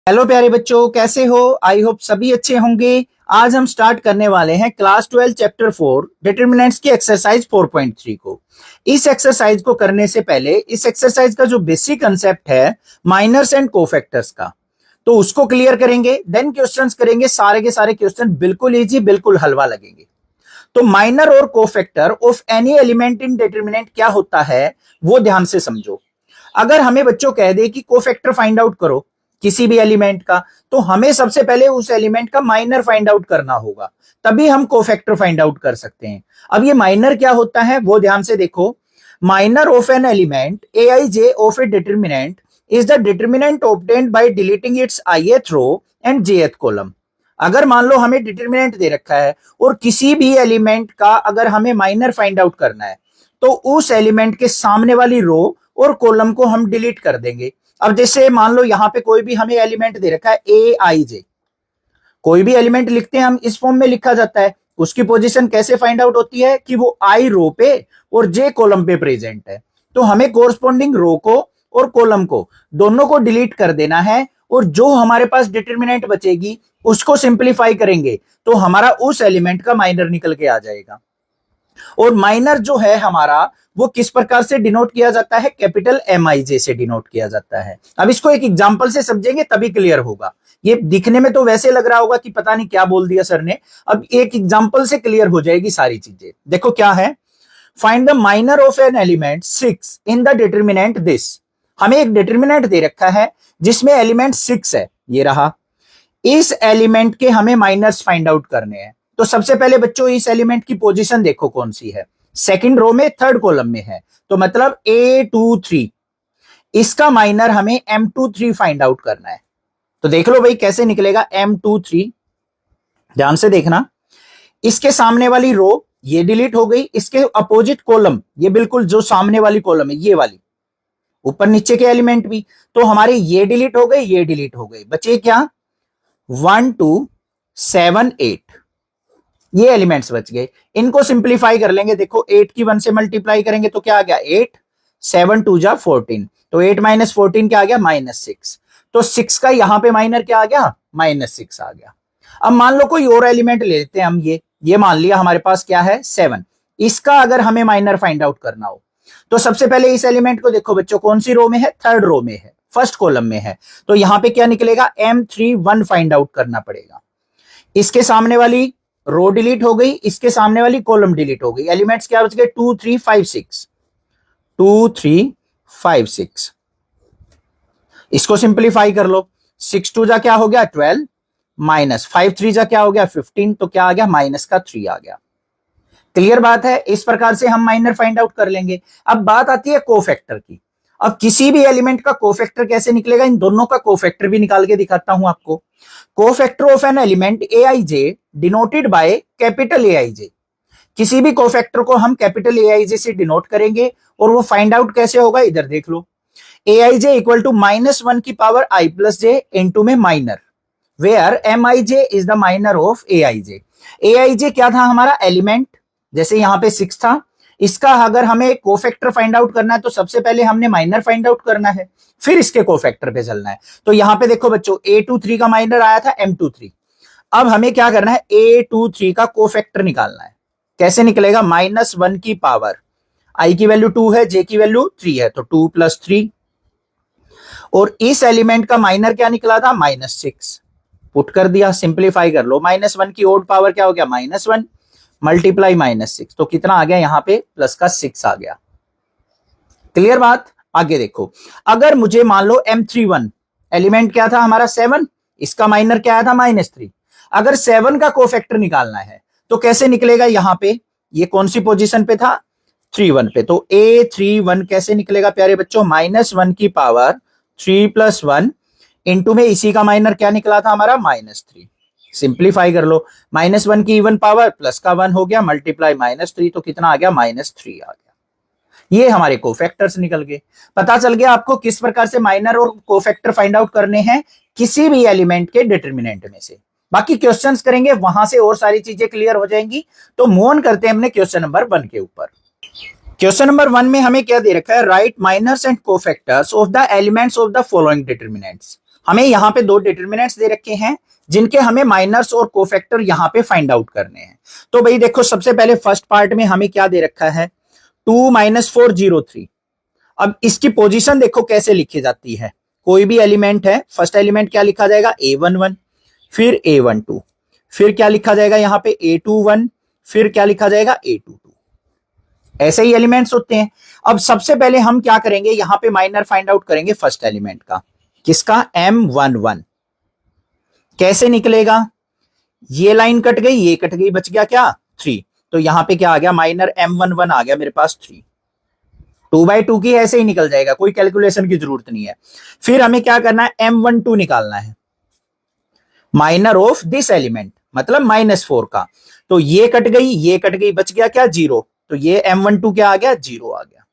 Hello प्यारे बच्चों, कैसे हो? आई होप सभी अच्छे होंगे। आज हम स्टार्ट करने वाले हैं क्लास 12 चैप्टर 4 डिटरमिनेंट्स की एक्सरसाइज 4.3 को। इस एक्सरसाइज को करने से पहले इस एक्सरसाइज का जो बेसिक कंसेप्ट है माइनर्स एंड कोफैक्टर्स का, तो उसको क्लियर करेंगे। देन क्वेश्चंस करेंगे, सारे के सारे क्वेश्चन बिल्कुल इजी, बिल्कुल हलवा लगेंगे। तो माइनर और cofactor of any element in determinant क्या होता है वो ध्यान से समझो। अगर हमें बच्चों कह दे कि कोफैक्टर फाइंड आउट करो किसी भी एलिमेंट का, तो हमें सबसे पहले उस एलिमेंट का माइनर फाइंड आउट करना होगा, तभी हम कोफैक्टर फाइंड आउट कर सकते हैं। अब ये माइनर क्या होता है वो ध्यान से देखो। Minor of an element aij of A determinant is the determinant obtained by deleting its ith row and jth column. अगर मान लो हमें डिटरमिनेंट दे रखा है और किसी भी एलिमेंट का अगर हमें माइनर फाइंड आउट करना है, तो उस एलिमेंट के सामने वाली रो और कॉलम को हम डिलीट कर देंगे। अब जैसे मान लो यहां पे कोई भी हमें एलिमेंट दे रखा है aij, कोई भी एलिमेंट लिखते हैं हम इस फॉर्म में लिखा जाता है। उसकी पोजीशन कैसे फाइंड आउट होती है कि वो i रो पे और j कॉलम पे प्रेजेंट है। तो हमें कोरस्पॉन्डिंग रो को और कॉलम को दोनों को डिलीट कर देना है, और जो हमारे पास डिटरमिनेंट बचेगी उसको सिंप्लीफाई करेंगे तो हमारा उस एलिमेंट का माइनर निकल के आ जाएगा। और माइनर जो है हमारा वो किस प्रकार से डिनोट किया जाता है? कैपिटल MIJ से डिनोट किया जाता है। अब इसको एक एग्जांपल से समझेंगे तभी क्लियर होगा। ये दिखने में तो वैसे लग रहा होगा कि पता नहीं क्या बोल दिया सर ने, अब एक एग्जांपल से क्लियर हो जाएगी सारी चीजें। देखो क्या है, find the minor of an element 6 in the determinant this. हमें एक डिटरमिनेंट दे रखा है जिसमें एलिमेंट 6 है, ये रहा। इस एलिमेंट के हमें माइनर्स फाइंड आउट करने हैं। तो सबसे पहले बच्चों इस एलिमेंट की पोजीशन देखो कौन सी है, सेकंड रो में, थर्ड कॉलम में है, तो मतलब A23। इसका माइनर हमें M23 फाइंड आउट करना है। तो देख लो भाई कैसे निकलेगा M23, ध्यान से देखना। इसके सामने वाली रो ये डिलीट हो गई, इसके अपोजिट कॉलम ये बिल्कुल जो सामने वाली कॉलम है ये वाली, ऊपर नीचे के एलिमेंट भी, तो हमारे ये डिलीट हो गए, ये डिलीट हो गए, बचे क्या? 1 2 7 8, ये एलिमेंट्स बच गए। इनको सिंप्लीफाई कर लेंगे। देखो 8 की 1 से मल्टीप्लाई करेंगे तो क्या आ गया? 8, 7 2 जा 14, तो 8 माइनस 14 क्या आ गया? -6। तो 6 का यहां पे माइनर क्या आ गया? -6 आ गया। अब मान लो कोई और एलिमेंट ले लेते हैं हम, ये मान लिया हमारे पास क्या है? 7। इसका अगर हमें माइनर फाइंड आउट करना हो तो सबसे पहले इस एलिमेंट को देखो बच्चों, कौन सी रो में है? थर्ड रो में है, फर्स्ट कॉलम में है। तो यहां पे क्या निकलेगा? M31 फाइंड आउट करना पड़ेगा। इसके सामने वाली रो डिलीट हो गई, इसके सामने वाली कॉलम डिलीट हो गई, एलिमेंट्स क्या बच गए? 2 3 5 6, 2 3 5 6। इसको सिंप्लीफाई कर लो। 6 2 जा क्या हो गया? 12, माइनस 5 3 जा क्या हो गया? 15, तो क्या आ गया? माइनस का 3 आ गया। क्लियर बात है? इस प्रकार से हम माइनर फाइंड आउट कर लेंगे। अब बात आती है कोफैक्टर की। अब किसी भी एलिमेंट का कोफैक्टर कैसे निकलेगा? इन दोनों का कोफैक्टर भी निकाल के दिखाता हूं आपको। Cofactor of an element aij denoted by capital aij। किसी भी कोफैक्टर को हम कैपिटल aij से डिनोट करेंगे, और वो फाइंड आउट कैसे होगा इधर देख लो। aij इक्वल टू -1 की power i plus j into में minor, where mij is the minor of aij। aij क्या था हमारा? एलिमेंट, जैसे यहां पे 6 था। इसका अगर हमें कोफैक्टर फाइंड आउट करना है तो सबसे पहले हमने माइनर फाइंड आउट करना है, फिर इसके कोफैक्टर पे चलना है। तो यहां पे देखो बच्चों, A23 का माइनर आया था M23। अब हमें क्या करना है? A23 का कोफैक्टर निकालना है। कैसे निकलेगा? -1 की पावर, i की वैल्यू 2 है, j की वैल्यू 3 है, तो 2 + 3। और इस एलिमेंट का माइनर क्या निकला था? -6। पुट कर दिया, सिंप्लीफाई कर लो। -1 की ओड पावर क्या हो गया? -1 मल्टीप्लाई -6, तो कितना आ गया? यहां पे प्लस का 6 आ गया। क्लियर बात? आगे देखो, अगर मुझे मान लो M31 एलिमेंट क्या था हमारा? 7, इसका माइनर क्या आया था? -3। अगर 7 का कोफैक्टर निकालना है तो कैसे निकलेगा? यहां पे ये कौन सी पोजीशन पे था? 31 पे, तो A31 कैसे निकलेगा प्यारे बच्चों? -1 की पावर 3 + 1 इंटू में इसी का माइनर क्या निकला था हमारा? -3। सिंप्लीफाई कर लो, -1 की इवन पावर प्लस का 1 हो गया, मल्टीप्लाई -3, तो कितना आ गया? -3 आ गया। ये हमारे कोफैक्टर्स निकल गए। पता चल गया आपको किस प्रकार से माइनर और कोफैक्टर फाइंड आउट करने हैं किसी भी एलिमेंट के डिटरमिनेंट में से। बाकी क्वेश्चंस करेंगे वहां से और सारी चीजें क्लियर हो जाएंगी। तो मूव ऑन करते हैं हमने क्वेश्चन नंबर 1 के ऊपर। क्वेश्चन नंबर 1 में हमें क्या दे रखा है? Write minors and cofactors of the elements of the following determinants. हमें यहाँ पे दो डिटर्मिनेंट्स दे रखे हैं जिनके हमें माइनर्स और कोफैक्टर यहाँ पे फाइंड आउट करने हैं। तो भाई देखो, सबसे पहले फर्स्ट पार्ट में हमें क्या दे रखा है, 2 - 403। अब इसकी पोजीशन देखो कैसे लिखी जाती है। कोई भी एलिमेंट है, फर्स्ट एलिमेंट क्या लिखा जाएगा, A11, फिर A12, फिर क्या लिखा जाएगा यहाँ पे A21, फिर क्या लिखा जाएगा A22। ऐसे ही एलिमेंट्स होते हैं। अब सबसे पहले हम क्या करेंगे, यहां पे माइनर फाइंड आउट करेंगे फर्स्ट एलिमेंट का, किसका, M11। कैसे निकलेगा, ये लाइन कट गई, ये कट गई, बच गया क्या, 3। तो यहां पे क्या आ गया, माइनर M11 आ गया मेरे पास 3। 2/2 की ऐसे ही निकल जाएगा, कोई कैलकुलेशन की जरूरत नहीं है। फिर हमें क्या करना है, M12 निकालना है, माइनर ऑफ दिस एलिमेंट, मतलब -4 का। तो ये कट गई, ये कट गई, बच गया क्या, 0। तो ये M12 क्या आ गया, 0 आ गया।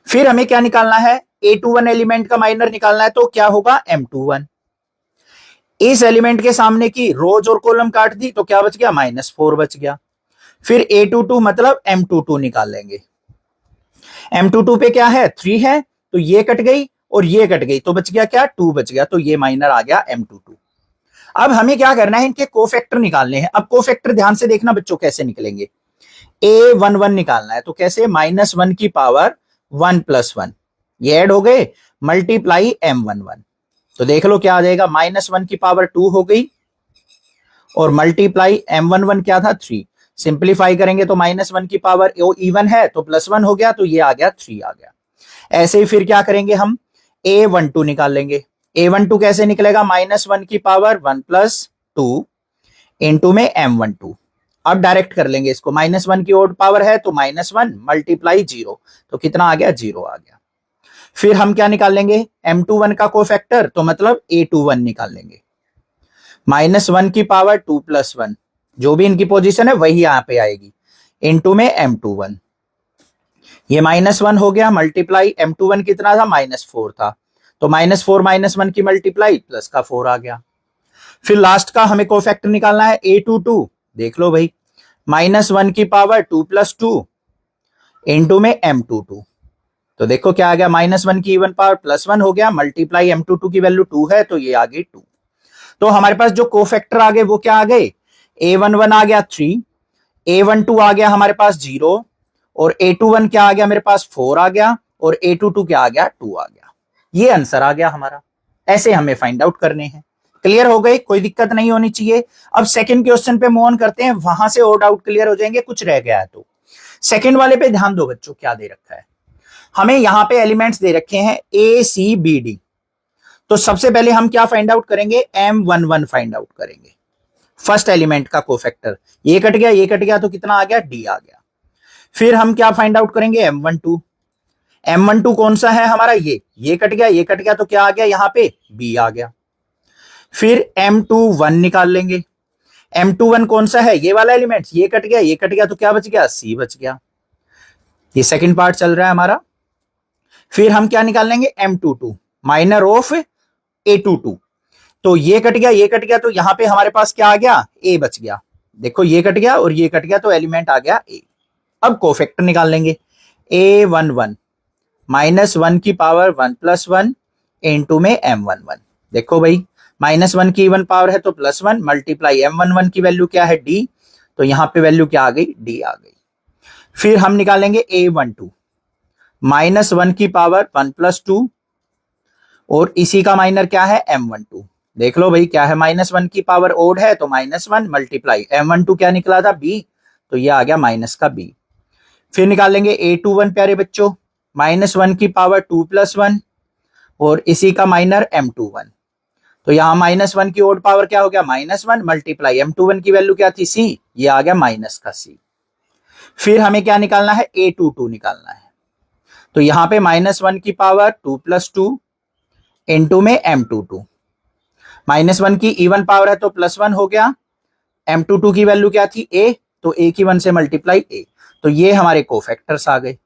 फिर हमें क्या निकालना है, A21 एलिमेंट का माइनर निकालना है, तो क्या होगा, M21। इस एलिमेंट के सामने की रोज और कॉलम काट दी, तो क्या बच गया, -4 बच गया। फिर A22 मतलब M22 निकाल लेंगे। M22 पे क्या है, 3 है, तो ये कट गई और ये कट गई, तो बच गया क्या, 2 बच गया। तो ये माइनर आ गया M22। अब हमें क्या करना है, इनके कोफैक्टर निकालने हैं। अब कोफैक्टर ध्यान से देखना बच्चों कैसे निकलेंगे। A11 निकालना है, तो कैसे, -1 की पावर 1 + 1, ये ऐड हो गए, मल्टीप्लाई M11। तो देख लो क्या आ जाएगा, -1 की पावर 2 हो गई और मल्टीप्लाई M11 क्या था, 3। सिंप्लीफाई करेंगे तो -1 की पावर इवन है तो +1 हो गया, तो ये आ गया 3 आ गया। ऐसे ही फिर क्या करेंगे, हम A12 निकाल लेंगे। A12 कैसे निकलेगा, -1 की पावर 1 + 2 इंटू में M12। अब डायरेक्ट कर लेंगे इसको, -1 की ओड पावर है तो -1 मल्टीप्लाई 0, तो कितना आ गया, 0 आ गया। फिर हम क्या निकाल लेंगे, M21 का कोफैक्टर, तो मतलब A21 निकाल लेंगे। -1 की पावर 2 + 1, जो भी इनकी पोजीशन है वही यहां पे आएगी, इंटू में M21। ये -1 हो गया, मल्टीप्लाई M21 कितना था, -4 था, तो -4 - 1 की मल्टीप्लाई प्लस का 4 आ गया। फिर लास्ट का हमें कोफैक्टर निकालना है A22। देख लो भाई, -1 की पावर 2 + 2 इंटू में M22। तो देखो क्या आ गया, -1 की इवन पावर +1 हो गया, मल्टीप्लाई M22 की वैल्यू 2 है, तो ये आ गई 2। तो हमारे पास जो कोफैक्टर आ गए वो क्या आ गए, A11 आ गया 3, A12 आ गया हमारे पास 0, और A21 क्या आ गया मेरे पास 4 आ गया, और A22 क्या आ गया, 2 आ गया। ये आंसर आ गया हमारा। ऐसे हमें फाइंड आउट करने हैं। क्लियर हो गई, कोई दिक्कत नहीं होनी चाहिए। अब सेकंड क्वेश्चन पे मूव ऑन करते हैं, वहां से और डाउट क्लियर हो जाएंगे, कुछ रह गया है तो। सेकंड वाले पे ध्यान दो बच्चों, क्या दे रखा है, हमें यहां पे एलिमेंट्स दे रखे हैं A C B D। तो सबसे पहले हम क्या फाइंड आउट करेंगे, M11 फाइंड आउट करेंगे, फर्स्ट एलिमेंट का कोफैक्टर। ये कट गया, ये कट गया, तो कितना आ गया, D आ गया। फिर हम क्या फाइंड आउट करेंगे, M12। M12 कौन सा है हमारा, ये कट गया, ये कट गया, तो क्या आ गया यहाँ पे, B आ गया। फिर M21 निकाल लेंगे। M21 कौन सा है, ये वाला एलिमेंट, ये कट गया, ये कट गया, तो क्या बच गया, C बच गया। ये सेकंड पार्ट चल रहा है हमारा। फिर हम क्या निकाल लेंगे, M22, माइनर ऑफ A22। तो ये कट गया, ये कट गया, तो यहां पे हमारे पास क्या आ गया, A बच गया। देखो ये कट गया और ये कट गया, तो एलिमेंट आ गया A। अब कोफैक्टर निकाल लेंगे, A11 -1 की पावर 1 + 1 इंटू में M11। देखो भाई, -1 की इवन पावर है तो +1, मल्टीप्लाई M11 की वैल्यू क्या है, D, तो यहां पे वैल्यू क्या आ गई, D आ गई। फिर हम निकालेंगे A12, -1 की पावर 1 + 2, और इसी का माइनर क्या है, M12। देख लो भाई क्या है, -1 की पावर ओड है तो -1 मल्टीप्लाई M12 क्या निकला था, B, तो ये आ गया माइनस का B। फिर निकाल लेंगे A21 प्यारे बच्चों, -1 की पावर 2 + 1, और इसी का माइनर M21। तो यहां -1 की ओड पावर क्या हो गया, -1 मल्टीप्लाई M21 की वैल्यू क्या थी, C, ये आ गया माइनस का C। फिर हमें क्या निकालना है, A22 निकालना है। तो यहां पे -1 की पावर 2 + 2 इंटू में M22। -1 की इवन पावर है तो +1 हो गया, M22 की वैल्यू क्या थी, A, तो A की 1 से मल्टीप्लाई A। तो ये हमारे कोफैक्टर्स आ गए।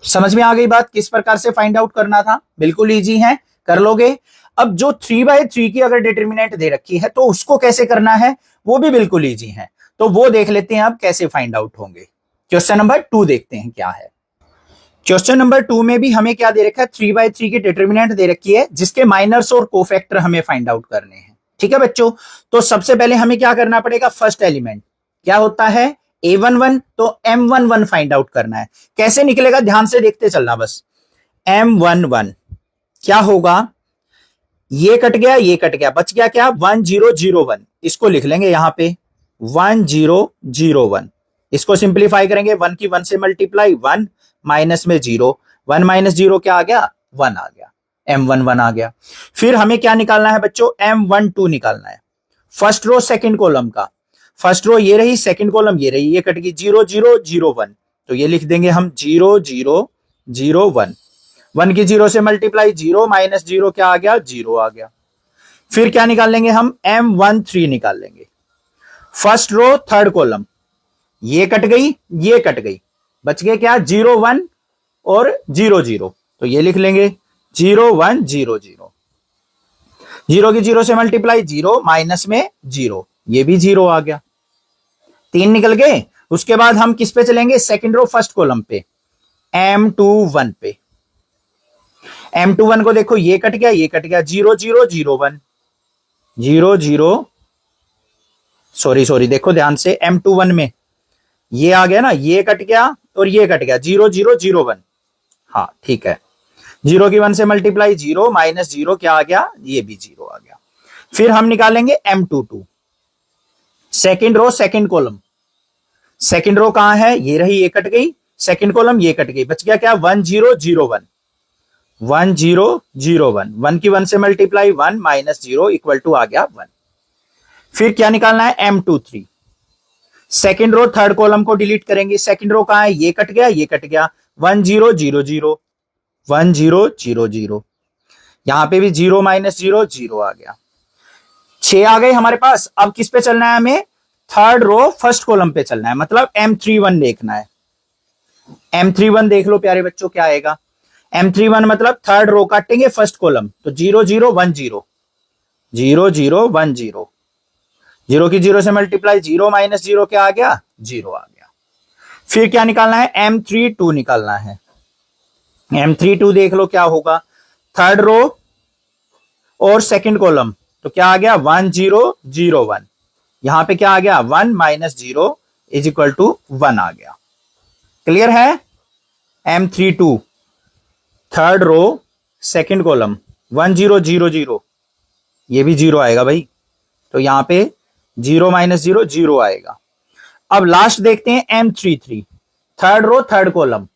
समझ में आ गई बात, किस प्रकार से फाइंड आउट करना था, बिल्कुल इजी है, कर लोगे। अब जो 3/3 की अगर डिटर्मिनेंट दे रखी है तो उसको कैसे करना है, वो भी बिल्कुल इजी है। तो वो देख लेते हैं अब कैसे फाइंड आउट होंगे। क्वेश्चन नंबर 2 देखते हैं क्या है। क्वेश्चन नंबर 2 में भी हमें क्या दे रखा है, 3/3 की डिटर्मिनेंट दे रखी है जिसके माइनर्स और कोफैक्टर हमें फाइंड आउट करने हैं। ठीक है बच्चों, तो सबसे पहले हमें क्या करना पड़ेगा, फर्स्ट एलिमेंट क्या होता है a11, तो m11 फाइंड आउट करना है। कैसे निकलेगा ध्यान से देखते चलना बस। m11 क्या होगा, ये कट गया ये कट गया, बच गया क्या 1001, इसको लिख लेंगे यहां पे 1001। इसको सिंप्लीफाई करेंगे, 1 की 1 से मल्टीप्लाई 1 माइनस में 0, 1 माइनस 0 क्या आ गया 1 आ गया, m11 आ गया। फिर हमें क्या निकालना है बच्चों, m12 निकालना है। फर्स्ट रो सेकंड कॉलम का, फर्स्ट रो ये रही, सेकंड कॉलम ये रही, ये कट गई 0 0 0 1, तो ये लिख देंगे हम 0 0 0 1। 1 की 0 से मल्टीप्लाई 0 माइनस 0 क्या आ गया 0 आ गया। फिर क्या निकाल लेंगे हम, m13 निकाल लेंगे। फर्स्ट रो थर्ड कॉलम, ये कट गई ये कट गई, बच गए क्या 0 1 और 0 0, तो ये लिख लेंगे 0 1 0 0। 0 की 0 से मल्टीप्लाई 0 माइनस में 0, ये भी 0 आ गया, 3 निकल गए। उसके बाद हम किस पे चलेंगे, सेकंड रो फर्स्ट कॉलम पे, m21 पे। m21 को देखो, ये कट गया ये कट गया, 0 0 0 1 0 0, सॉरी देखो ध्यान से, m21 में ये आ गया ना, ये कट गया और ये कट गया, 0 0 0 1। हाँ ठीक है, 0 की 1 से मल्टीप्लाई 0 माइनस 0 क्या आ गया, ये भी 0 आ गया। फिर हम निकालेंगे m22, second row second column. Second row कहां है, ये रही, ये कट गई, सेकंड कॉलम ये कट गई, बच गया क्या 1 0 0 1 1 0 0 1। 1 की 1 से मल्टीप्लाई 1 माइनस 0 इक्वल टू आ गया 1। फिर क्या निकालना है, m23, second row third column को डिलीट करेंगे। सेकंड रो कहां है, ये कट गया ये कट गया, 1 0 0 0 1 0 0 0, यहां पे भी 0 माइनस 0 0 आ गया। 6 आ गए हमारे पास। अब किस पे चलना है हमें, थर्ड रो फर्स्ट कॉलम पे चलना है, मतलब m31 देखना है। m31 देख लो प्यारे बच्चों क्या आएगा, m31 मतलब थर्ड रो काटेंगे फर्स्ट कॉलम, तो 0 0 1 0 0 0 1 0, 0 की 0 से मल्टीप्लाई 0 माइनस 0 क्या आ गया 0 आ गया। फिर क्या निकालना है, m32 निकालना है। m32 देख लो क्या होगा, थर्ड रो और सेकंड कॉलम, तो क्या आ गया 1 0 0 1, यहां पे क्या आ गया 1 माइनस 0 इज इक्वल टू 1 आ गया। क्लियर है, m32 third row second column 1 0 0 0, ये भी 0 आएगा भाई, तो यहां पे 0 माइनस 0 0 आएगा। अब लास्ट देखते हैं m33, third row third column.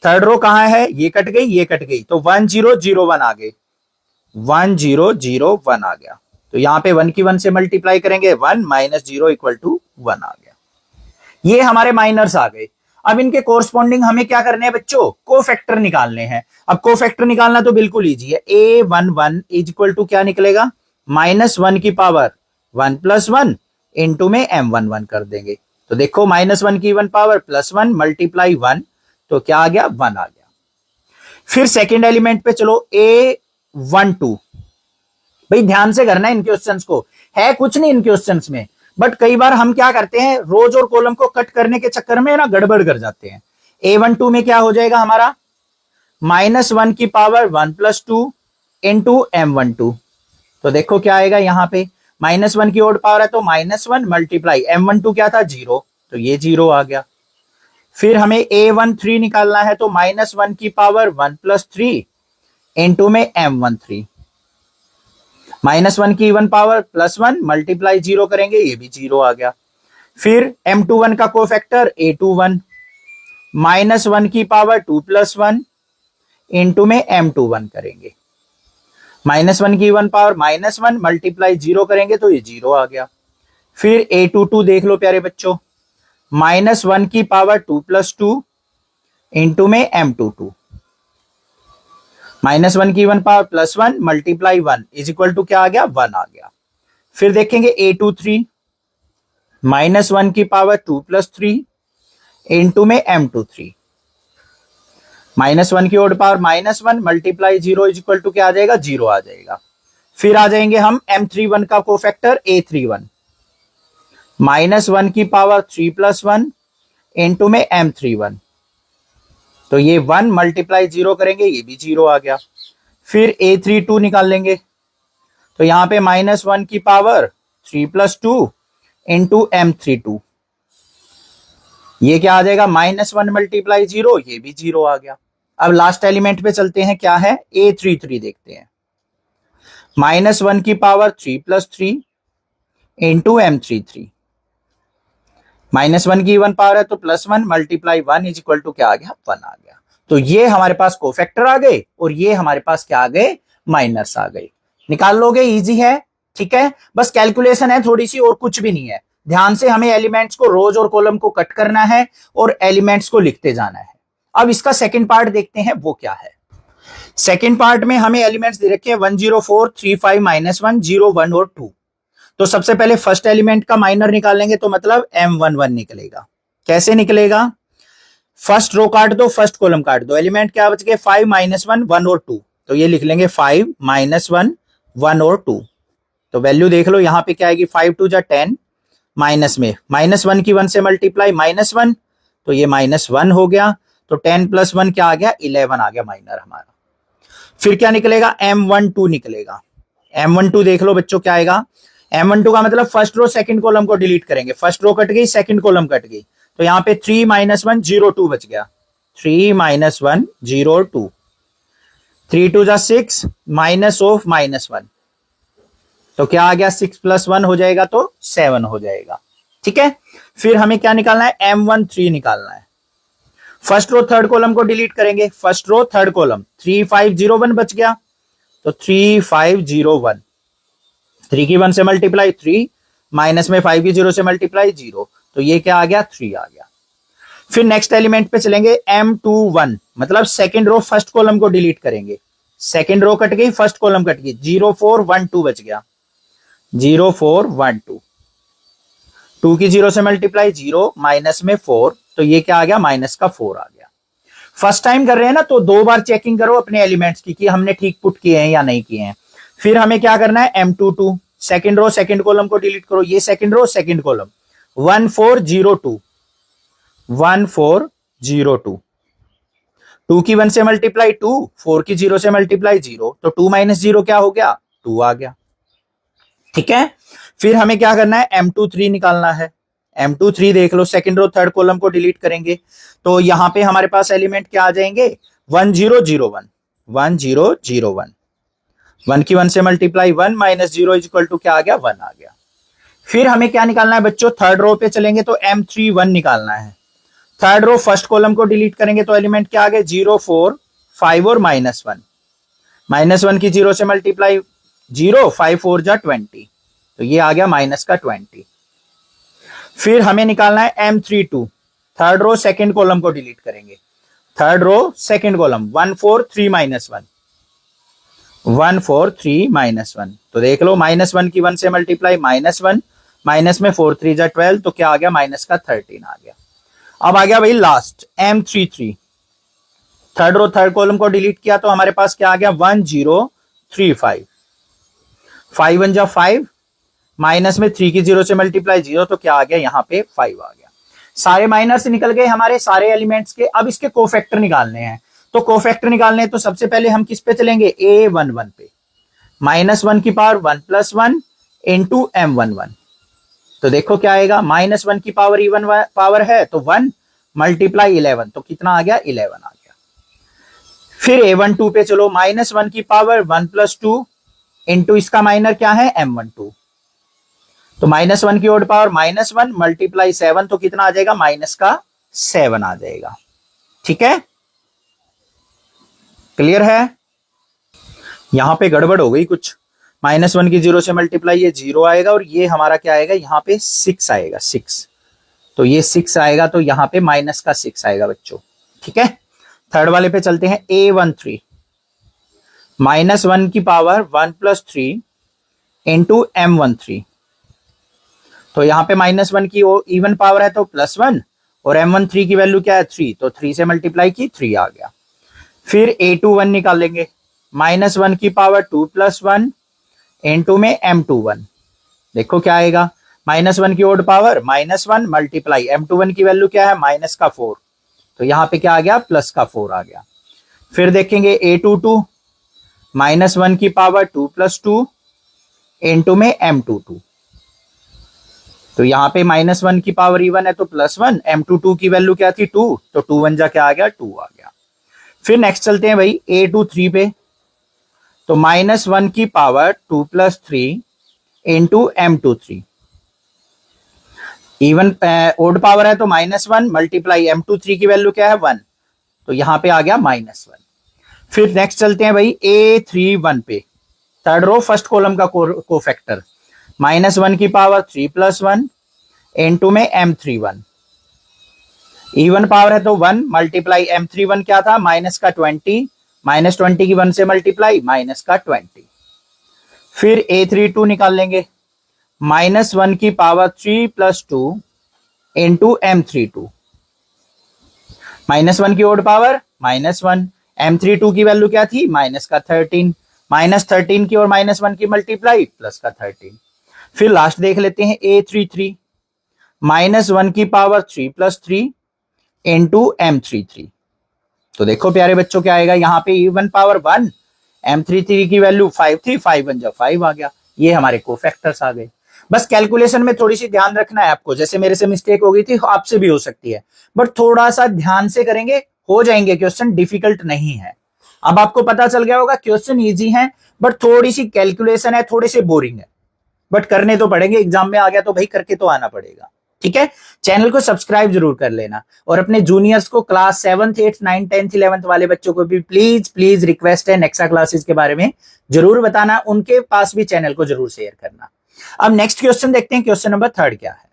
Third row कहां है, ये कट गई ये कट गई, तो 1 0 0 1 आ गए, 1 0 0 1 आ गया, तो यहां पे 1 की 1 से मल्टीप्लाई करेंगे 1 माइनस 0 इक्वल टू 1 आ गया। ये हमारे माइनर्स आ गए। अब इनके कोरस्पॉन्डिंग हमें क्या करने हैं बच्चों, कोफैक्टर निकालने हैं। अब कोफैक्टर निकालना तो बिल्कुल इजी है, a11 इज इक्वल टू क्या निकलेगा, -1 की पावर 1 + 1 इंटू में m11 कर देंगे, तो देखो -1 की 1 पावर +1 मल्टीप्लाई 1, तो क्या आ गया 1 आ गया। फिर सेकेंड एलिमेंट पे चलो, a12, भाई ध्यान से करना है इन क्वेश्चंस को, है कुछ नहीं इन क्वेश्चंस में, बट कई बार हम क्या करते हैं, रोज और कॉलम को कट करने के चक्कर में ना गड़बड़ कर जाते हैं। a12 में क्या हो जाएगा हमारा, -1 की पावर 1 + 2 इंटू m12, तो देखो क्या आएगा यहां पे, -1 की ओड पावर है तो -1 मल्टीप्लाई m12 क्या था 0, तो ये 0 आ गया। फिर हमें a13 निकालना है, तो -1 की पावर 1 + 3 इंटू में m13, -1 की 1 पावर +1 मल्टीप्लाई 0 करेंगे, ये भी 0 आ गया। फिर m21 का कोफैक्टर a21, -1 की पावर 2 + 1 इंटू में m21 करेंगे, -1 की 1 पावर -1 मल्टीप्लाई 0 करेंगे, तो ये 0 आ गया। फिर a22 देख लो प्यारे बच्चों, -1 की पावर 2 + 2 इंटू में m22, -1 की 1 power +1 multiply 1 is equal to क्या आ गया 1 आ गया। फिर देखेंगे a23, -1 की पावर 2 + 3 इंटू में m23, -1 की odd power -1 multiply 0 is equal to क्या आ जाएगा 0 आ जाएगा। फिर आ जाएंगे हम m31 का कोफैक्टर a31, -1 की पावर 3 + 1 इंटू में m31, तो ये 1 मल्टीप्लाई 0 करेंगे, ये भी 0 आ गया। फिर A32 निकाल लेंगे, तो यहां पे -1 की पावर 3 + 2 इंटू M32, ये क्या आ जाएगा, -1 मल्टीप्लाई 0, ये भी 0 आ गया। अब लास्ट एलिमेंट पे चलते हैं, क्या है, A33 देखते हैं। -1 की पावर 3 + 3 इंटू M33, -1 की इवन पावर है तो +1 मल्टीप्लाई 1 इज इक्वल टू क्या आ गया, 1 आ गया। तो ये हमारे पास कोफैक्टर आ गए और ये हमारे पास क्या आ गए, माइनर्स आ गए। निकाल लोगे, इजी है, ठीक है। बस कैलकुलेशन है थोड़ी सी, और कुछ भी नहीं है। ध्यान से हमें एलिमेंट्स को, रोज और कॉलम को कट करना है और एलिमेंट्स को लिखते जाना है। अब इसका सेकंड पार्ट देखते हैं, वो क्या है। सेकंड पार्ट में हमें एलिमेंट्स दे रखे हैं 104, 35, -1, 0, 1 और 2। तो सबसे पहले फर्स्ट एलिमेंट का माइनर निकालेंगे, तो मतलब M11 निकलेगा। कैसे निकलेगा, फर्स्ट रो काट दो, फर्स्ट कॉलम काट दो, एलिमेंट क्या बच गए, 5, -1, 1 और 2। तो ये लिख लेंगे 5, -1, 1 और 2। तो वैल्यू देख लो, यहां पे क्या आएगी, 5 2 जा 10, माइनस में -1 की 1 से मल्टीप्लाई, -1, तो ये -1 हो गया। तो 10 + 1 क्या आ गया, 11 आ गया माइनर हमारा। फिर क्या निकलेगा, M12 निकलेगा। M12 देख लो बच्चों, क्या आएगा, M12 का मतलब फर्स्ट रो सेकंड कॉलम को डिलीट करेंगे, फर्स्ट रो कट गई, सेकंड कॉलम कट गई, तो यहां पे 3 -1 0 2 बच गया, 3 -1 0 2, 3 2 जा 6, -1, तो क्या आ गया, 6 + 1 हो जाएगा तो 7 हो जाएगा, ठीक है। फिर हमें क्या निकालना है, M13 निकालना है। फर्स्ट रो थर्ड कॉलम को डिलीट करेंगे, फर्स्ट रो थर्ड कॉलम, 3 5 0 1 बच गया, तो 3 5 0 1, 3 की 1 से मल्टीप्लाई 3, माइनस में 5 की 0 से मल्टीप्लाई 0, तो ये क्या आ गया, 3 आ गया। फिर नेक्स्ट एलिमेंट पे चलेंगे, M21, मतलब सेकंड रो फर्स्ट कॉलम को डिलीट करेंगे, सेकंड रो कट गई, फर्स्ट कॉलम कट गई, 0 4 1 2 बच गया, 0 4 1 2, 2 की 0 से मल्टीप्लाई 0, माइनस में 4, तो ये क्या आ गया, माइनस का 4 आ गया। फर्स्ट टाइम कर रहे हैं ना, तो 2 बार चेकिंग करो अपने एलिमेंट्स की कि हमने ठीक पुट किए हैं या नहीं किए हैं। फिर हमें क्या करना है, M22, second row second column को डिलीट करो, ये सेकंड रो सेकंड कॉलम, 1 4 0 2, 1 4 0 2, 2 की 1 से मल्टीप्लाई 2, 4 की 0 से मल्टीप्लाई 0, तो 2 - 0 क्या हो गया, 2 आ गया, ठीक है। फिर हमें क्या करना है, M23 निकालना है। M23 देख लो, सेकंड रो थर्ड कॉलम को डिलीट करेंगे, तो यहां पे हमारे पास एलिमेंट क्या आ जाएंगे, 1 0 0 1, 1 0 0 1, 1 की 1 से मल्टीप्लाई 1 -0 इज इक्वल टू क्या आ गया, 1 आ गया। फिर हमें क्या निकालना है बच्चों, थर्ड रो पे चलेंगे तो M31 निकालना है। थर्ड रो फर्स्ट कॉलम को डिलीट करेंगे तो एलिमेंट क्या आ गया, 0 4 5 और -1, -1 की 0 से मल्टीप्लाई 0, 5 4 जा 20, तो ये आ गया माइनस का 20। फिर हमें निकालना है M32, third row second column को डिलीट करेंगे, थर्ड रो सेकंड कॉलम, 1 4 3 -1, 1 4 3 -1, तो देख लो, -1 की 1 से मल्टीप्लाई -1, माइनस में 4 3 जा 12, तो क्या आ गया, माइनस का 13 आ गया। अब आ गया भाई last M33, third row third column को डिलीट किया तो हमारे पास क्या आ गया, 1 0 3 5, 5 1 जा 5, माइनस में 3 की 0 से मल्टीप्लाई 0, तो क्या आ गया, यहां पे 5 आ गया। सारे माइनस निकल गए हमारे सारे एलिमेंट्स के। अब इसके कोफैक्टर निकालने हैं, तो कोफैक्टर निकालने हैं तो सबसे पहले हम किस पे चलेंगे, A11 पे, -1 की पावर 1 + 1 इंटू M11, तो देखो क्या आएगा, -1 की पावर इवन पावर है तो 1 मल्टीप्लाई 11, तो कितना आ गया, 11 आ गया। फिर A12 पे चलो, -1 की पावर 1 + 2 इंटू इसका माइनर क्या है, M12, तो -1 की ओड पावर -1 मल्टीप्लाई 7, तो कितना आ जाएगा, माइनस का 7 आ जाएगा, ठीक है, क्लियर है। यहां पे गड़बड़ हो गई कुछ, -1 की 0 से मल्टीप्लाई ये 0 आएगा और ये हमारा क्या आएगा, यहां पे 6 आएगा, 6, तो ये 6 आएगा, तो यहां पे माइनस का 6 आएगा बच्चों, ठीक है। थर्ड वाले पे चलते हैं, A13, -1 की पावर 1 + 3 इंटू M13, तो यहां पे -1 की इवन पावर है तो +1 और M13 की वैल्यू क्या है, 3, तो 3 से मल्टीप्लाई की 3 आ गया। फिर A21 निकालेंगे, -1 की पावर 2 + 1 इंटू में M21, देखो क्या आएगा, -1 की ओड पावर -1 मल्टीप्लाई M21 की वैल्यू क्या है, माइनस का 4, तो यहां पे क्या आ गया, प्लस का 4 आ गया। फिर देखेंगे A22 -1 की पावर 2 + 2 इनटू में M22, तो यहां पे -1 की पावर इवन है तो +1, M22 की वैल्यू क्या थी 2, तो 2 1 जा क्या आ गया 2 आ गया। फिर नेक्स्ट चलते हैं भाई A23 पे, तो -1 की power 2 + 3 into M23, even odd power है तो -1 मल्टीप्लाई M23 की वैल्यू क्या है 1, तो यहां पे आ गया -1। फिर नेक्स्ट चलते हैं भाई A31 पे, थर्ड रो फर्स्ट कॉलम का कोफैक्टर, -1 की पावर 3 + 1 इनटू में M31, इवन पावर है तो 1 मल्टीप्लाई M31 क्या था माइनस का 20, -20 की 1 से मल्टीप्लाई माइनस का 20। फिर A32 निकाल लेंगे, -1 की पावर 3 + 2 इंटू M32, -1 की ओड पावर -1, M32 की वैल्यू क्या थी माइनस का 13, -13 की और -1 की मल्टीप्लाई प्लस का 13। फिर लास्ट देख लेते हैं A33, -1 की पावर 3 + 3 इंटू M33, तो देखो प्यारे बच्चों क्या आएगा, यहाँ पे इवन पावर 1, M33 की वैल्यू 5 थी, 5 1 जा 5 आ गया। ये हमारे कोफैक्टर्स आ गए। बस कैलकुलेशन में थोड़ी सी ध्यान रखना है आपको, जैसे मेरे से मिस्टेक हो गई थी आपसे भी हो सकती है, बट थोड़ा सा ध्यान से करेंगे हो जाएंगे क्वेश्चन, डिफिकल्ट नहीं है। अब आपको पता चल गया होगा क्वेश्चन इजी है, बट थोड़ी सी कैलकुलेशन है, थोड़े से बोरिंग है, बट करने तो पड़ेंगे, एग्जाम में आ गया तो भाई करके तो आना पड़ेगा। ठीक है, चैनल को सब्सक्राइब जरूर कर लेना, और अपने जूनियर्स को class 7th 8th 9th 10th 11th वाले बच्चों को भी प्लीज प्लीज रिक्वेस्ट है नेक्सा क्लासेस के बारे में जरूर बताना, उनके पास भी चैनल को जरूर शेयर करना। अब नेक्स्ट क्वेश्चन देखते हैं, क्वेश्चन नंबर 3 क्या है।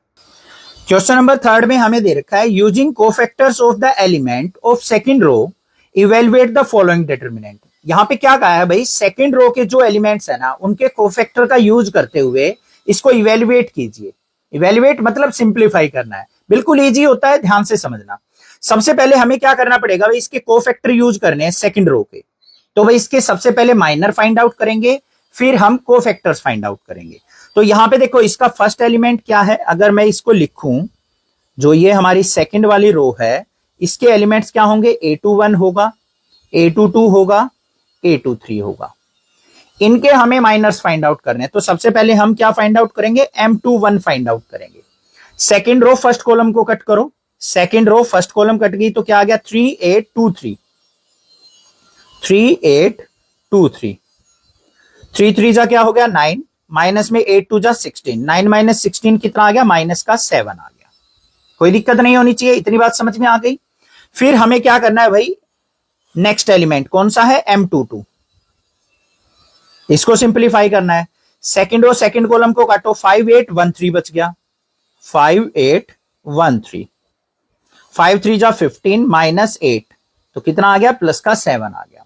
क्वेश्चन नंबर 3 में हमें दे रखा है, using cofactors of the element of second row evaluate the following determinant. यहां पे क्या कहा है भाई, सेकंड रो के जो एलिमेंट्स है ना उनके कोफैक्टर का यूज करते हुए इसको इवेलुएट कीजिए। इवेलुएट मतलब सिंप्लीफाई करना है, बिल्कुल इजी होता है, ध्यान से समझना। सबसे पहले हमें क्या करना पड़ेगा भाई, इसके कोफैक्टर यूज करने हैं सेकंड रो के, तो भाई इसके सबसे पहले माइनर फाइंड आउट करेंगे, फिर हम कोफैक्टर्स फाइंड आउट करेंगे। तो यहां पे देखो इसका फर्स्ट एलिमेंट क्या है, अगर मैं इसको लिखूं, जो ये हमारी सेकंड वाली रो है, इसके एलिमेंट्स क्या होंगे, A21 होगा, A22 होगा, A23 होगा। इनके हमें माइनर्स फाइंड आउट करने हैं, तो सबसे पहले हम क्या फाइंड आउट करेंगे, M21 फाइंड आउट करेंगे। सेकंड रो फर्स्ट कॉलम को कट करो, second row first column cut गई तो क्या आ गया 3823, 3823, 3 3 जा क्या हो गया 9, माइनस में 8 2 जा 16, 9 - 16 कितना आ गया माइनस का 7 आ गया। कोई दिक्कत नहीं होनी चाहिए, इतनी बात समझ में आ गई। फिर हमें क्या करना है भाई, नेक्स्ट एलिमेंट कौन सा है, M22, इसको सिंप्लीफाई करना है। सेकंड रो सेकंड कॉलम को काटो, 5813 बच गया, 5813, 5 3 जा 15 -8, तो कितना आ गया प्लस का 7 आ गया।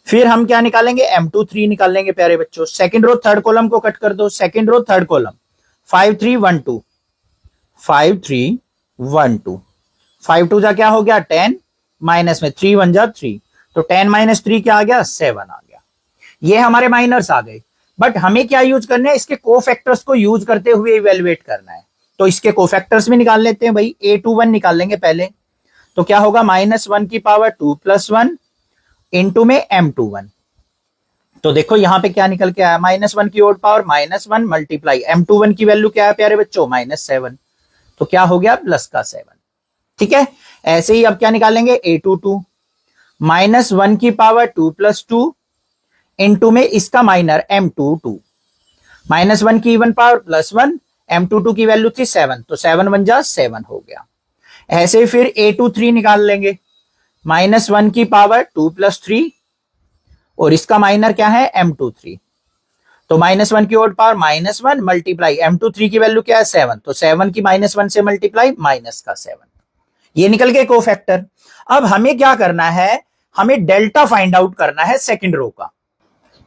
फिर हम क्या निकालेंगे, M23 निकालेंगे प्यारे बच्चों। सेकंड रो थर्ड कॉलम को कट कर दो, सेकंड रो थर्ड कॉलम 5312, 5312, 5 2 जा क्या हो गया 10, माइनस में 3 1 जा 3, तो 10 - 3 क्या आ गया 7 आ गया। ये हमारे माइनर्स आ गए, बट हमें क्या यूज करना है, इसके कोफैक्टर्स को यूज करते हुए इवेलुएट करना है। तो इसके कोफैक्टर्स भी निकाल लेते हैं भाई, A21 निकाल लेंगे पहले, तो क्या होगा -1 की पावर 2 + 1 इंटू में M21, तो देखो यहां पे क्या निकल के आया, -1 की ओड पावर -1 मल्टीप्लाई M21 की वैल्यू क्या है प्यारे बच्चों -7, तो क्या हो गया प्लस का 7। ठीक है, ऐसे ही अब क्या निकालेंगे, A22 -1 की पावर 2 + 2 इंटू में इसका माइनर M22, -1 की इवन पावर +1, M22 की वैल्यू थी 7, तो 7 1 जा 7 हो गया। ऐसे फिर A23 निकाल लेंगे, -1 की पावर 2 + 3 और इसका माइनर क्या है M23, तो -1 की ओड पावर -1 मल्टीप्लाई M23 की वैल्यू क्या है 7, तो 7 की -1 से मल्टीप्लाई माइनस का 7, ये निकल गए कोफैक्टर। अब हमें क्या करना है, हमें डेल्टा फाइंड आउट करना है सेकंड रो का,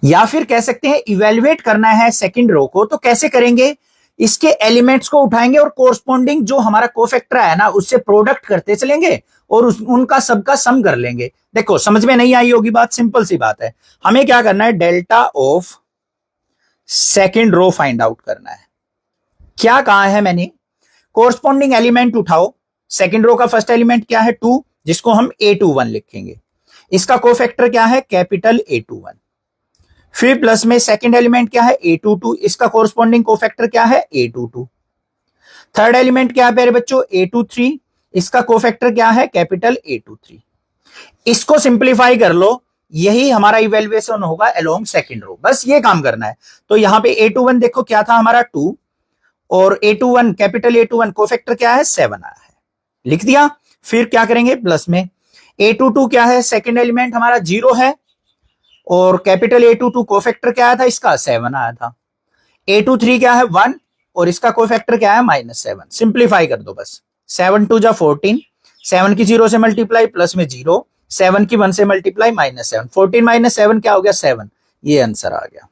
या फिर कह सकते हैं इवेल्युएट करना है सेकंड रो को। तो कैसे करेंगे, इसके एलिमेंट्स को उठाएंगे और कोरस्पॉन्डिंग जो हमारा कोफैक्टर है ना उससे प्रोडक्ट करते चलेंगे और उनका सबका सम कर लेंगे। देखो समझ में नहीं आई होगी बात, सिंपल सी बात है। हमें क्या करना है, delta of second row find out करना है। क्या कहा है मैंने, कोरस्पॉन्डिंग एलिमेंट उठाओ। सेकंड रो का फर्स्ट एलिमेंट क्या है 2, जिसको हम A21 लिखेंगे। इसका कोफैक्टर क्या है? Capital A21। फिर प्लस में सेकंड एलिमेंट क्या है? A22, इसका कोरस्पॉन्डिंग कोफैक्टर क्या है? A22। थर्ड एलिमेंट क्या है प्यारे बच्चों? A23, इसका कोफैक्टर क्या है? Capital A23। इसको सिंप्लीफाई कर लो, यही हमारा इवेल्युएशन होगा अलोंग सेकंड रो। बस ये काम करना है। तो यहां पे A21 देखो क्या था हमारा 2, और A21 कैपिटल A21 कोफैक्टर क्या है? 7 आया है, लिख दिया। फिर क्या करेंगे? प्लस में A22 क्या है? सेकंड एलिमेंट हमारा 0 है, और कैपिटल A22 कोफैक्टर क्या आया था? इसका 7 आया था। A23 क्या है? 1, और इसका कोफैक्टर क्या है? -7। सिंप्लीफाई कर दो बस। 7 2 जा 14, 7 की 0 से मल्टीप्लाई, प्लस में 0, 7 की 1 से मल्टीप्लाई, -7, 14 - 7 क्या हो गया? 7। ये आंसर आ गया।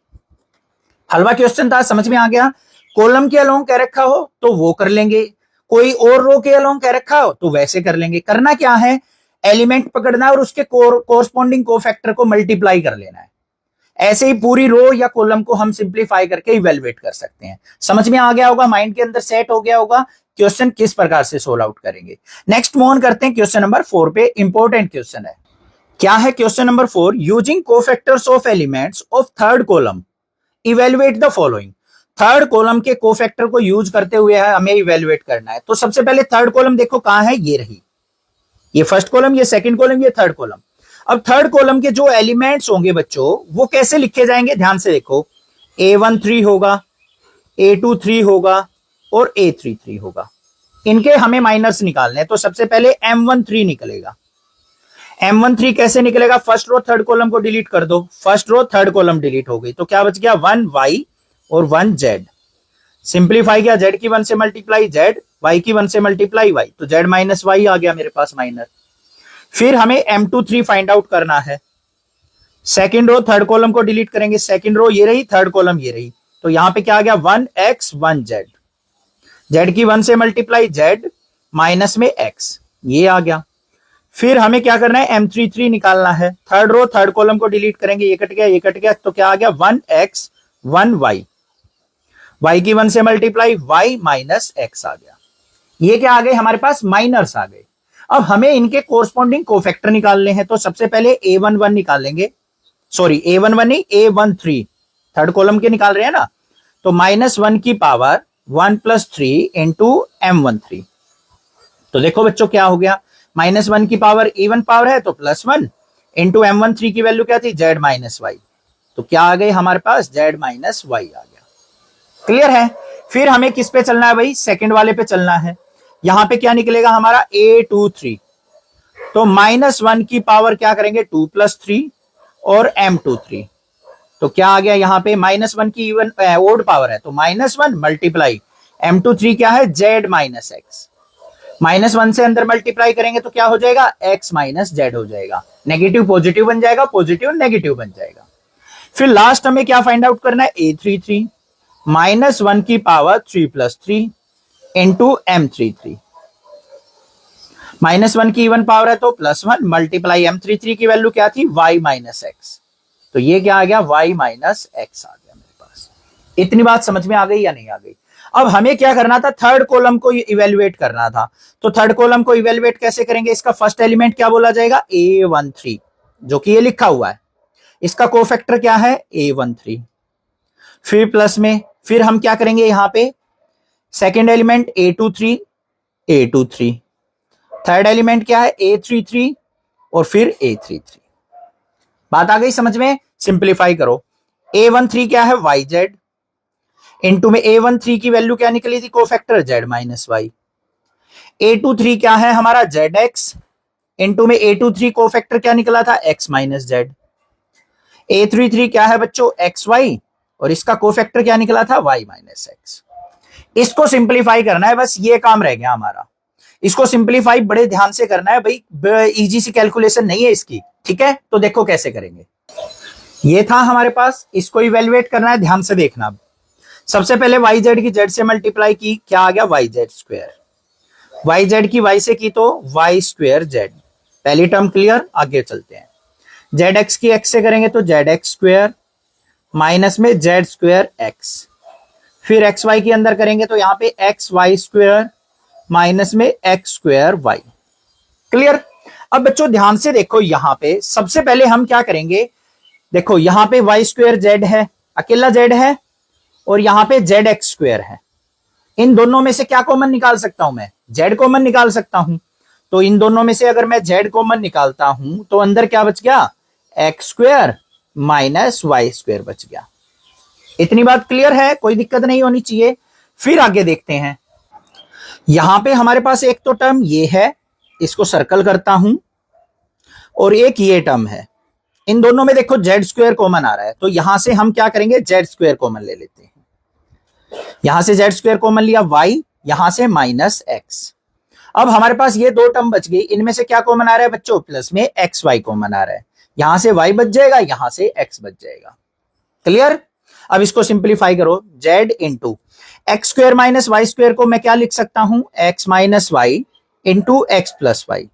हलवा क्वेश्चन था, समझ में आ गया। कॉलम के अलोंग कह रखा हो तो वो कर लेंगे, कोई और रो के अलोंग कह रखा हो तो वैसे कर लेंगे। करना क्या है? एलिमेंट पकड़ना है और उसके कोरस्पॉन्डिंग कोफैक्टर को मल्टीप्लाई कर लेना है। ऐसे ही पूरी रो या कॉलम को हम सिंप्लीफाई करके इवेलुएट कर सकते हैं। समझ में आ गया होगा, माइंड के अंदर सेट हो गया होगा क्वेश्चन किस प्रकार से सोल्व आउट करेंगे। नेक्स्ट मूव ऑन करते हैं क्वेश्चन नंबर 4 पे। इंपॉर्टेंट क्वेश्चन है। क्या है question number 4? Using cofactors of elements of third column evaluate the following. Third column के कोफैक्टर को यूज करते हुए हमें इवेलुएट करना है। तो सबसे पहले थर्ड कॉलम देखो कहां है? ये रही, ये फर्स्ट कॉलम, ये सेकंड कॉलम, ये थर्ड कॉलम। अब थर्ड कॉलम के जो एलिमेंट्स होंगे बच्चों, वो कैसे लिखे जाएंगे? ध्यान से देखो। A13 होगा, A23 होगा, और A33 होगा। इनके हमें माइनर्स निकालने हैं। तो सबसे पहले M13 निकलेगा। M13 कैसे निकलेगा? फर्स्ट रो थर्ड कॉलम को डिलीट कर दो, first row third column delete हो गई, तो क्या बच गया? 1Y और 1Z। सिंप्लीफाई किया, Z की 1 से मल्टीप्लाई Z, Y की 1 से मल्टीप्लाई Y, तो Z - Y आ गया मेरे पास माइनर। फिर हमें M23 फाइंड आउट करना है। सेकंड रो थर्ड कॉलम को डिलीट करेंगे, सेकंड रो ये रही, थर्ड कॉलम ये रही, तो यहां पे क्या आ गया? 1X 1Z। Z की 1 से मल्टीप्लाई Z, माइनस में X, ये आ गया। फिर हमें क्या करना है? M33 निकालना है। थर्ड रो थर्ड कॉलम को डिलीट करेंगे, ये कट गया, ये कट गया, तो क्या आ गया? 1X 1Y। Y की 1 से मल्टीप्लाई Y माइनस X आ गया। ये क्या आ गए? हमारे पास माइनर्स आ गए। अब हमें इनके कोरस्पॉन्डिंग कोफैक्टर निकालने हैं। तो सबसे पहले A11 निकाल लेंगे, सॉरी A11 नहीं, A13 थर्ड कॉलम के निकाल रहे हैं ना। तो -1 की पावर 1 + 3 इंटू M13। तो देखो बच्चों क्या हो गया? -1 की पावर इवन पावर है तो +1 इंटू M13 की वैल्यू क्या थी? Z - Y। तो क्या आ गई हमारे पास? Z - Y आ गया। क्लियर है? फिर हमें किस पे चलना है भाई? सेकंड वाले पे चलना है। यहां पे क्या निकलेगा हमारा? A23। तो -1 की पावर क्या करेंगे? 2 + 3 और M23। तो क्या आ गया यहां पे? -1 की इवन ओड पावर है, तो -1 मल्टीप्लाई M23 क्या है? Z - X। -1 से अंदर मल्टीप्लाई करेंगे तो क्या हो जाएगा? X - Z हो जाएगा। नेगेटिव पॉजिटिव बन जाएगा, पॉजिटिव नेगेटिव बन जाएगा। फिर लास्ट हमें क्या फाइंड आउट करना है? A33 -1 की पावर 3 + 3 इंटू M33। -1 की इवन पावर है तो +1 मल्टीप्लाई M33 की वैल्यू क्या थी? Y - X। तो ये क्या आ गया? Y - X आ गया मेरे पास। इतनी बात समझ में आ गई या नहीं आ गई? अब हमें क्या करना था? थर्ड कॉलम को इवेलुएट करना था। तो थर्ड कॉलम को इवेलुएट कैसे करेंगे? इसका फर्स्ट एलिमेंट क्या बोला जाएगा? A13, जो कि ये लिखा हुआ है। इसका कोफैक्टर क्या है? A13। फिर प्लस में, फिर हम क्या करेंगे? यहां पे second element A23, third element क्या है? A33, और फिर A33। बात आ गई समझ में? सिंप्लीफाई करो। A13 क्या है? YZ। इनटू में A13 की वैल्यू क्या निकली थी? Cofactor Z - Y। A23 क्या है हमारा? ZX। इनटू में A23 कोफैक्टर क्या निकला था? X - Z। A33 क्या है बच्चों? XY, और इसका कोफैक्टर क्या निकला था? Y - X। इसको सिंप्लीफाई करना है, बस ये काम रह गया हमारा। इसको सिंप्लीफाई बड़े ध्यान से करना है भाई, इजी सी कैलकुलेशन नहीं है इसकी, ठीक है? तो देखो कैसे करेंगे। ये था हमारे पास, इसको इवेलुएट करना है, ध्यान से देखना। सबसे पहले YZ की Z से मल्टीप्लाई की, क्या आ गया? YZ²। YZ की Y से की तो Y²Z। पहली टर्म क्लियर, आगे चलते हैं। ZX की X से करेंगे तो ZX² माइनस में Z²X। फिर XY की अंदर करेंगे तो यहां पे XY² माइनस में X² Y। क्लियर? अब बच्चों ध्यान से देखो, यहां पे सबसे पहले हम क्या करेंगे, देखो यहां पे वाई स्क्वेयर जेड है, अकेला जेड है, और यहां पे जेड एक्स स्क्वेयर है। इन दोनों में से क्या कॉमन निकाल सकता हूं मैं? जेड कॉमन निकाल सकता हूं। तो इन दोनों में से अगर मैं जेड कॉमन निकालता हूं तो अंदर क्या बच गया? X square minus Y square बच गया। इतनी बात क्लियर है, कोई दिक्कत नहीं होनी चाहिए। फिर आगे देखते हैं, यहां पे हमारे पास एक तो टर्म ये है, इसको सर्कल करता हूं, और एक ये टर्म है। इन दोनों में देखो जेड स्क्वेयर कॉमन आ रहा है, तो यहां से हम क्या करेंगे, जेड स्क्वेयर कॉमन ले लेते हैं। यहां से जेड स्क्वेयर कॉमन लिया, वाई, यहां से माइनस एक्स। अब हमारे पास ये दो टर्म बच गई, इनमें से क्या कॉमन आ रहा है बच्चों? प्लस में एक्स वाई कॉमन आ रहा है। यहां से वाई बच जाएगा, यहां से एक्स बच जाएगा। क्लियर? अब इसको सिंप्लीफाई करो, Z into X square minus Y square को मैं क्या लिख सकता हूं? X minus Y into x plus Y.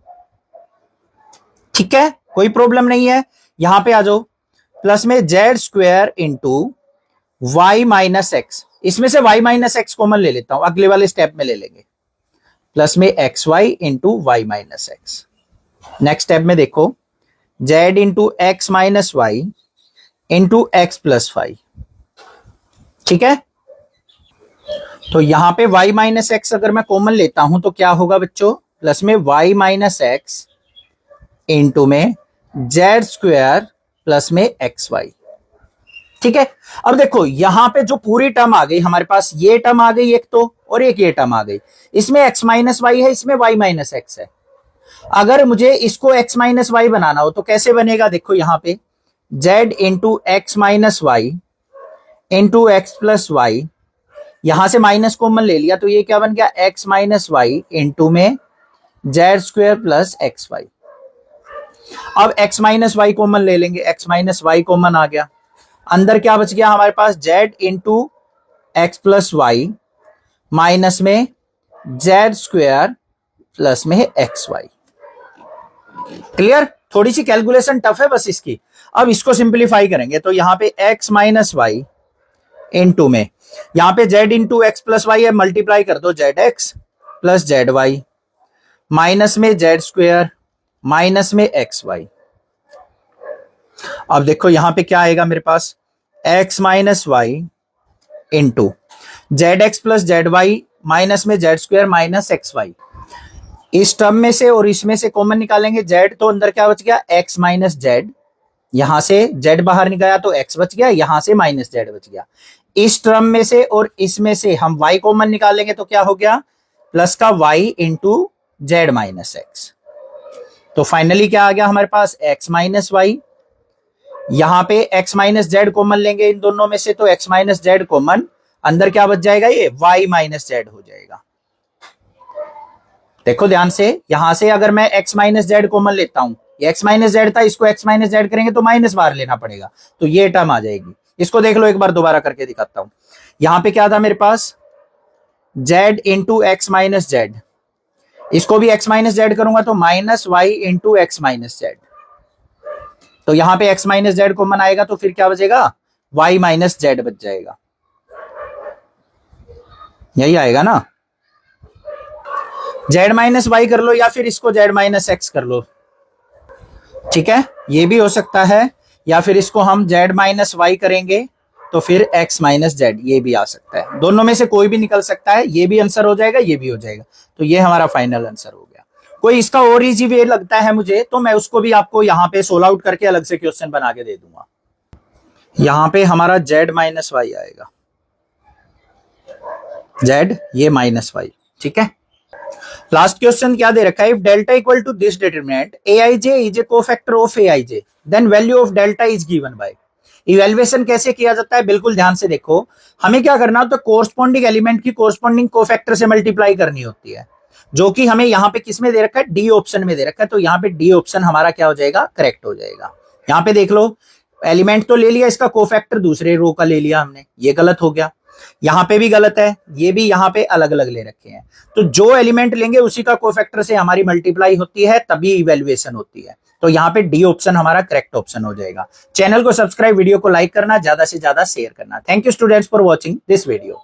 ठीक है, कोई प्रॉब्लम नहीं है। यहां पे आ जाओ, प्लस में Z square into Y minus X, इसमें से वाई माइनस एक्स कॉमन ले लेता हूं, अगले वाले स्टेप में ले लेंगे, प्लस में x y into Y minus x. Next step में देखो, z into x minus Y into x plus Y. ठीक है, तो यहां पे y माइनस एक्स अगर मैं कॉमन लेता हूं तो क्या होगा बच्चों? प्लस में y माइनस एक्स इंटू में जेड स्क्वेयर प्लस में एक्स वाई। ठीक है, अब देखो यहां पे जो पूरी टर्म आ गई हमारे पास, ये टर्म आ गई एक तो, और एक ये टर्म आ गई। इसमें x माइनस वाई है, इसमें y माइनस एक्स है। अगर मुझे इसको x माइनस वाई बनाना हो तो कैसे बनेगा? देखो यहां पे z into x minus Y into x plus y, यहां से माइनस कॉमन ले लिया तो ये क्या बन गया? x माइनस वाई इंटू में Z square plus x y. अब x माइनस वाई कॉमन ले लेंगे, x माइनस वाई कॉमन आ गया, अंदर क्या बच गया हमारे पास? z into x plus y minus में जेड स्क्वेयर प्लस में एक्स वाई। क्लियर? थोड़ी सी कैलकुलेशन टफ है बस इसकी। अब इसको सिंप्लीफाई करेंगे तो यहां पे x माइनस वाई इंटू में, यहां पे z into x plus y है, मल्टीप्लाई कर दो z x plus z y, minus में जेड स्क्वेयर माइनस में एक्स वाई। अब देखो यहां पे क्या आएगा मेरे पास? x minus Y into z x plus z y minus में Z square minus x y. इस टर्म में से और इसमें से कॉमन निकालेंगे z, तो अंदर क्या बच गया? x माइनस जेड, यहां से z बाहर निकाला तो x बच गया, यहां से माइनस जेड बच गया। इस टर्म में से और इसमें से हम y कॉमन निकालेंगे तो क्या हो गया? प्लस का y into Z minus x. तो फाइनली क्या आ गया हमारे पास? x माइनस वाई, यहां पे x माइनस जेड कॉमन लेंगे इन दोनों में से तो x माइनस जेड कॉमन, अंदर क्या बच जाएगा? ये y माइनस जेड हो जाएगा। देखो ध्यान से, यहां से अगर मैं x माइनस जेड कॉमन लेता हूं, ये x माइनस जेड था, इसको x माइनस जेड करेंगे तो माइनस बाहर लेना पड़ेगा, तो ये टर्म आ जाएगी। इसको देख लो एक बार दोबारा करके दिखाता हूं। यहां पे क्या था मेरे पास? z into x minus z, इसको भी x माइनस जेड करूंगा तो minus Y into x minus z. तो यहां पे x माइनस जेड कॉमन आएगा तो फिर क्या बचेगा? y माइनस जेड बच जाएगा। यही आएगा ना? z माइनस वाई कर लो या फिर इसको z माइनस एक्स कर लो। ठीक है, ये भी हो सकता है, या फिर इसको हम z माइनस वाई करेंगे तो फिर x माइनस जेड, ये भी आ सकता है। दोनों में से कोई भी निकल सकता है, ये भी आंसर हो जाएगा, ये भी हो जाएगा। तो ये हमारा फाइनल आंसर हो गया। कोई इसका और इजी वे लगता है मुझे तो मैं उसको भी आपको यहाँ पे सोल्व आउट करके अलग से क्वेश्चन बना के दे दूंगा। यहाँ पे हमारा z माइनस वाई आएगा, z ये माइनस वाई। ठीक है, लास्ट क्वेश्चन क्या दे रखा है? If delta equal to this determinant aij is a cofactor of aij, then value of delta is given by. Evaluation कैसे किया जाता है, बिल्कुल ध्यान से देखो। हमें क्या करना होता है? कोरस्पॉन्डिंग एलिमेंट की कोरस्पॉन्डिंग कोफैक्टर से मल्टीप्लाई करनी होती है, जो कि हमें यहाँ पे किस में दे रखा है? डी ऑप्शन में दे रखा है। तो यहाँ पे डी ऑप्शन हमारा क्या हो जाएगा? करेक्ट हो जाएगा। यहाँ पे देख लो, एलिमेंट तो ले लिया, इसका कोफैक्टर दूसरे रो का ले लिया हमने, ये गलत हो गया। यहाँ पे भी गलत है, ये भी यहाँ पे अलग अलग ले रखे हैं। तो जो एलिमेंट लेंगे उसी का कोफैक्टर से हमारी मल्टीप्लाई होती है, तभी इवैल्यूएशन होती है। तो यहाँ पे डी ऑप्शन हमारा करेक्ट ऑप्शन हो जाएगा। चैनल को सब्सक्राइब, वीडियो को लाइक करना, ज्यादा से ज्यादा शेयर करना। Thank you students for watching this video.